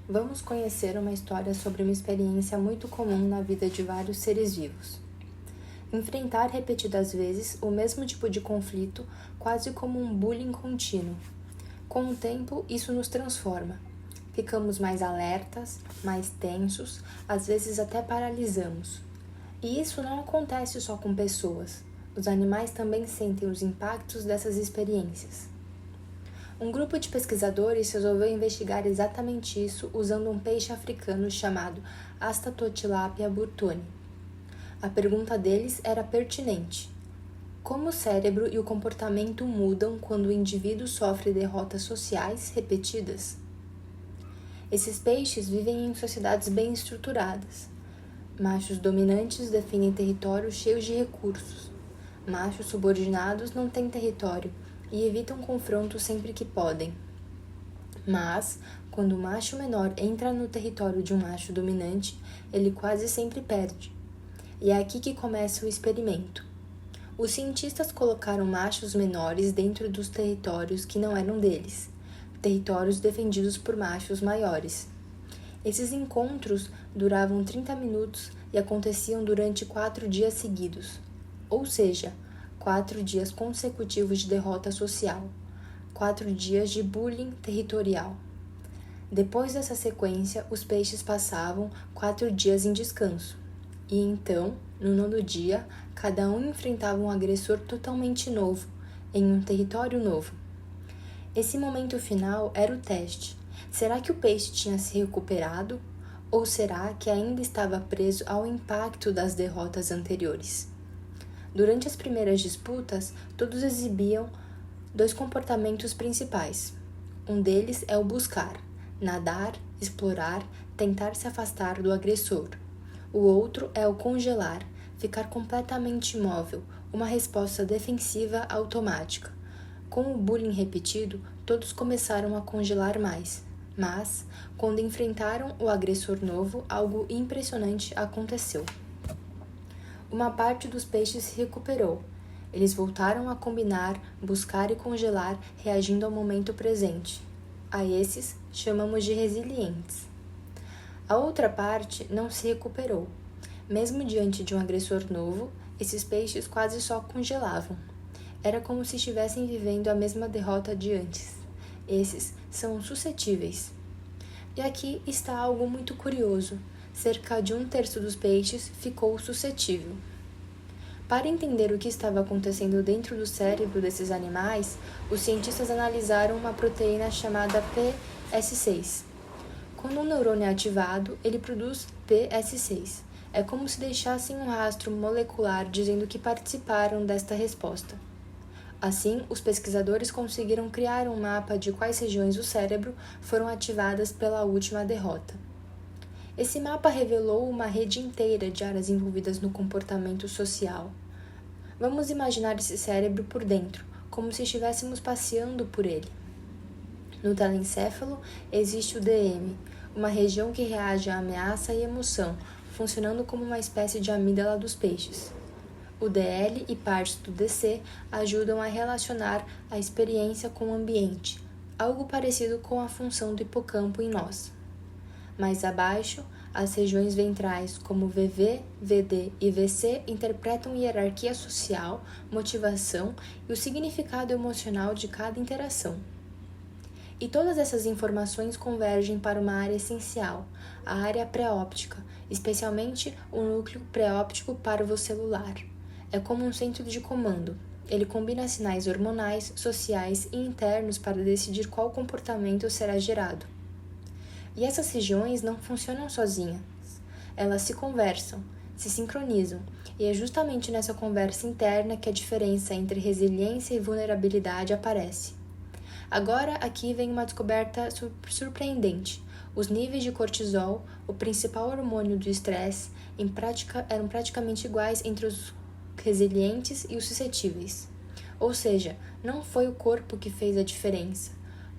Vamos conhecer uma história sobre uma experiência muito comum na vida de vários seres vivos. Enfrentar repetidas vezes o mesmo tipo de conflito, quase como um bullying contínuo. Com o tempo, isso nos transforma. Ficamos mais alertas, mais tensos, às vezes até paralisamos. E isso não acontece só com pessoas. Os animais também sentem os impactos dessas experiências. Um grupo de pesquisadores resolveu investigar exatamente isso usando um peixe africano chamado Astatotilapia burtoni. A pergunta deles era pertinente. Como o cérebro e o comportamento mudam quando o indivíduo sofre derrotas sociais repetidas? Esses peixes vivem em sociedades bem estruturadas. Machos dominantes definem territórios cheios de recursos. Machos subordinados não têm território e evitam confrontos sempre que podem. Mas, quando o macho menor entra no território de um macho dominante, ele quase sempre perde. E é aqui que começa o experimento. Os cientistas colocaram machos menores dentro dos territórios que não eram deles, territórios defendidos por machos maiores. Esses encontros duravam 30 minutos e aconteciam durante 4 dias seguidos, ou seja, 4 dias consecutivos de derrota social, 4 dias de bullying territorial. Depois dessa sequência, os peixes passavam 4 dias em descanso. E então, no 9º dia, cada um enfrentava um agressor totalmente novo, em um território novo. Esse momento final era o teste. Será que o peixe tinha se recuperado? Ou será que ainda estava preso ao impacto das derrotas anteriores? Durante as primeiras disputas, todos exibiam 2 comportamentos principais. Um deles é o buscar, nadar, explorar, tentar se afastar do agressor. O outro é o congelar, ficar completamente imóvel, uma resposta defensiva automática. Com o bullying repetido, todos começaram a congelar mais. Mas, quando enfrentaram o agressor novo, algo impressionante aconteceu. Uma parte dos peixes se recuperou. Eles voltaram a combinar, buscar e congelar, reagindo ao momento presente. A esses chamamos de resilientes. A outra parte não se recuperou. Mesmo diante de um agressor novo, esses peixes quase só congelavam. Era como se estivessem vivendo a mesma derrota de antes. Esses são suscetíveis. E aqui está algo muito curioso. Cerca de 1/3 dos peixes ficou suscetível. Para entender o que estava acontecendo dentro do cérebro desses animais, os cientistas analisaram uma proteína chamada PS6. Quando um neurônio é ativado, ele produz PS6. É como se deixassem um rastro molecular dizendo que participaram desta resposta. Assim, os pesquisadores conseguiram criar um mapa de quais regiões do cérebro foram ativadas pela última derrota. Esse mapa revelou uma rede inteira de áreas envolvidas no comportamento social. Vamos imaginar esse cérebro por dentro, como se estivéssemos passeando por ele. No telencéfalo existe o DM, uma região que reage à ameaça e emoção, funcionando como uma espécie de amígdala dos peixes. O DL e partes do DC ajudam a relacionar a experiência com o ambiente, algo parecido com a função do hipocampo em nós. Mais abaixo, as regiões ventrais como VV, VD e VC interpretam hierarquia social, motivação e o significado emocional de cada interação. E todas essas informações convergem para uma área essencial, a área pré-óptica, especialmente o núcleo pré-óptico parvocelular. É como um centro de comando. Ele combina sinais hormonais, sociais e internos para decidir qual comportamento será gerado. E essas regiões não funcionam sozinhas. Elas se conversam, se sincronizam, e é justamente nessa conversa interna que a diferença entre resiliência e vulnerabilidade aparece. Agora, aqui vem uma descoberta surpreendente. Os níveis de cortisol, o principal hormônio do estresse, eram praticamente iguais entre os resilientes e os suscetíveis. Ou seja, não foi o corpo que fez a diferença.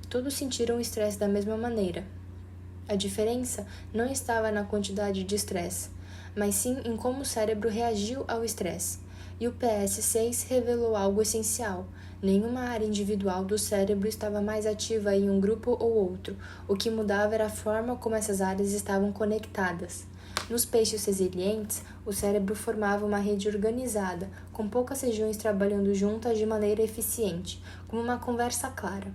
Todos sentiram o estresse da mesma maneira. A diferença não estava na quantidade de estresse, mas sim em como o cérebro reagiu ao estresse. E o PS6 revelou algo essencial. Nenhuma área individual do cérebro estava mais ativa em um grupo ou outro. O que mudava era a forma como essas áreas estavam conectadas. Nos peixes resilientes, o cérebro formava uma rede organizada, com poucas regiões trabalhando juntas de maneira eficiente, como uma conversa clara.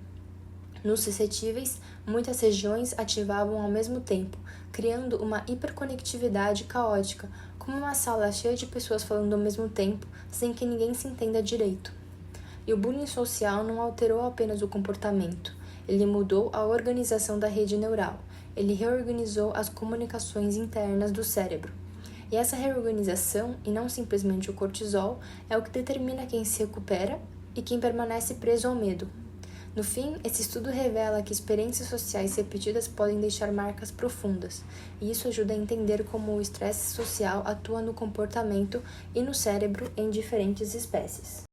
Nos suscetíveis, muitas regiões ativavam ao mesmo tempo, criando uma hiperconectividade caótica, como uma sala cheia de pessoas falando ao mesmo tempo, sem que ninguém se entenda direito. E o bullying social não alterou apenas o comportamento, ele mudou a organização da rede neural, ele reorganizou as comunicações internas do cérebro. E essa reorganização, e não simplesmente o cortisol, é o que determina quem se recupera e quem permanece preso ao medo. No fim, esse estudo revela que experiências sociais repetidas podem deixar marcas profundas, e isso ajuda a entender como o estresse social atua no comportamento e no cérebro em diferentes espécies.